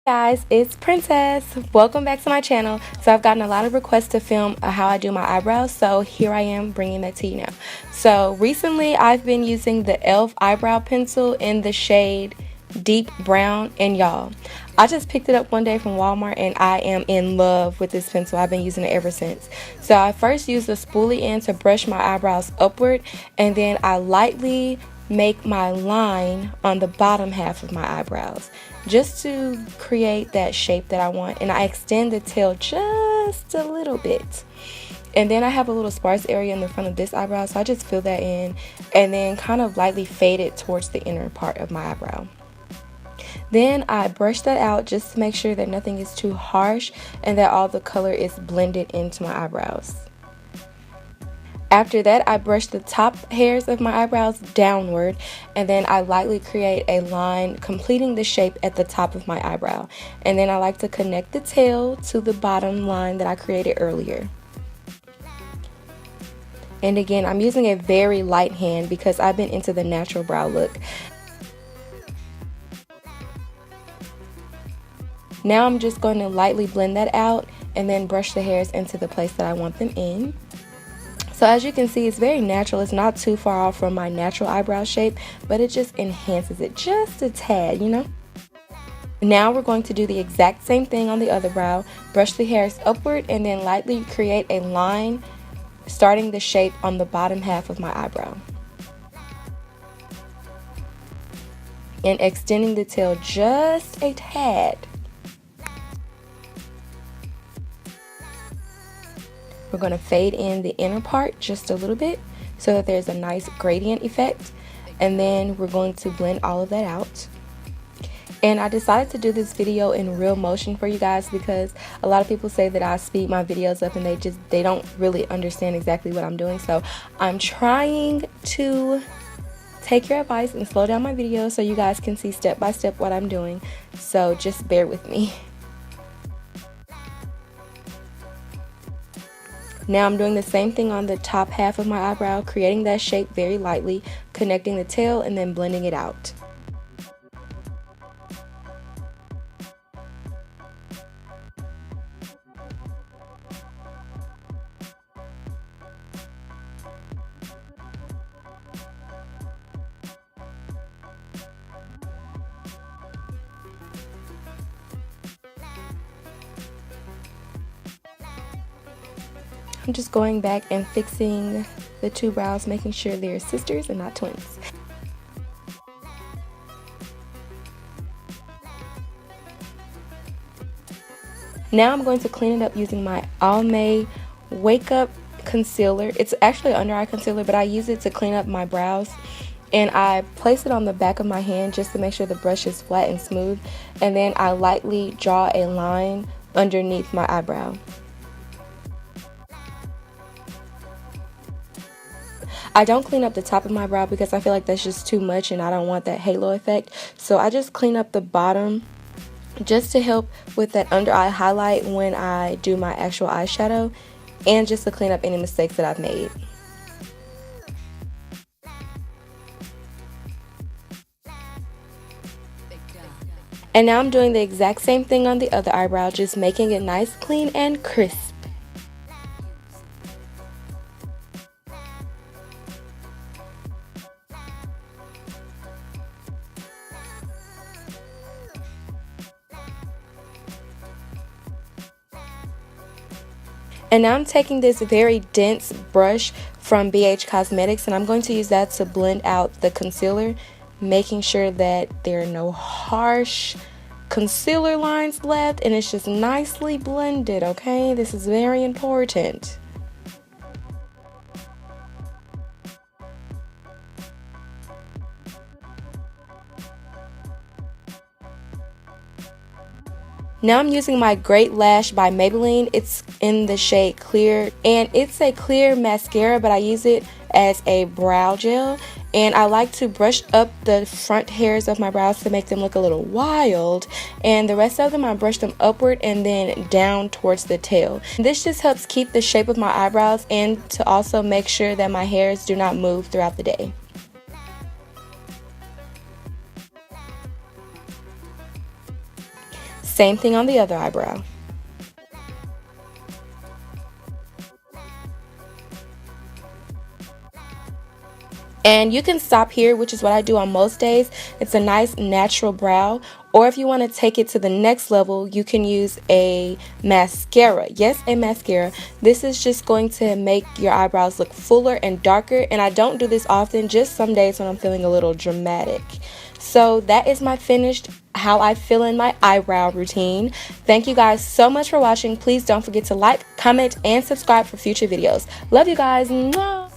Guys, it's Princess. Welcome back to my channel. So I've gotten a lot of requests to film how I do my eyebrows, so here I am bringing that to you now. So recently I've been using the E.L.F eyebrow pencil in the shade Deep Brown, and y'all, I just picked it up one day from Walmart and I am in love with this pencil. I've been using it ever since. So I first used the spoolie end to brush my eyebrows upward, and then I lightly make my line on the bottom half of my eyebrows just to create that shape that I want, and I extend the tail just a little bit. And then I have a little sparse area in the front of this eyebrow, so I just fill that in and then kind of lightly fade it towards the inner part of my eyebrow. Then I brush that out just to make sure that nothing is too harsh and that all the color is blended into my eyebrows. After that, I brush the top hairs of my eyebrows downward, and then I lightly create a line completing the shape at the top of my eyebrow. And then I like to connect the tail to the bottom line that I created earlier. And again, I'm using a very light hand because I've been into the natural brow look. Now I'm just going to lightly blend that out and then brush the hairs into the place that I want them in. So as you can see, it's very natural. It's not too far off from my natural eyebrow shape, but it just enhances it just a tad, you know. Now we're going to do the exact same thing on the other brow. Brush the hairs upward and then lightly create a line starting the shape on the bottom half of my eyebrow. And extending the tail just a tad. We're going to fade in the inner part just a little bit so that there's a nice gradient effect, and then we're going to blend all of that out. And I decided to do this video in real motion for you guys because a lot of people say that I speed my videos up and they don't really understand exactly what I'm doing. So I'm trying to take your advice and slow down my videos so you guys can see step by step what I'm doing. So just bear with me. Now I'm doing the same thing on the top half of my eyebrow, creating that shape very lightly, connecting the tail and then blending it out. I'm just going back and fixing the two brows, making sure they're sisters and not twins. Now I'm going to clean it up using my Almay Wake Up Concealer. It's actually an under eye concealer, but I use it to clean up my brows. And I place it on the back of my hand just to make sure the brush is flat and smooth. And then I lightly draw a line underneath my eyebrow. I don't clean up the top of my brow because I feel like that's just too much and I don't want that halo effect. So I just clean up the bottom just to help with that under eye highlight when I do my actual eyeshadow, and just to clean up any mistakes that I've made. And now I'm doing the exact same thing on the other eyebrow, just making it nice, clean, and crisp. And now I'm taking this very dense brush from BH Cosmetics and I'm going to use that to blend out the concealer, making sure that there are no harsh concealer lines left and it's just nicely blended, okay? This is very important. Now I'm using my Great Lash by Maybelline. It's in the shade Clear, and it's a clear mascara, but I use it as a brow gel. And I like to brush up the front hairs of my brows to make them look a little wild, and the rest of them I brush them upward and then down towards the tail. This just helps keep the shape of my eyebrows and to also make sure that my hairs do not move throughout the day. Same thing on the other eyebrow. And you can stop here, which is what I do on most days. It's a nice natural brow. Or if you want to take it to the next level, you can use a mascara. Yes, a mascara. This is just going to make your eyebrows look fuller and darker. And I don't do this often, just some days when I'm feeling a little dramatic. So that is my finished how I fill in my eyebrow routine. Thank you guys so much for watching. Please don't forget to like, comment, and subscribe for future videos. Love you guys. Mwah!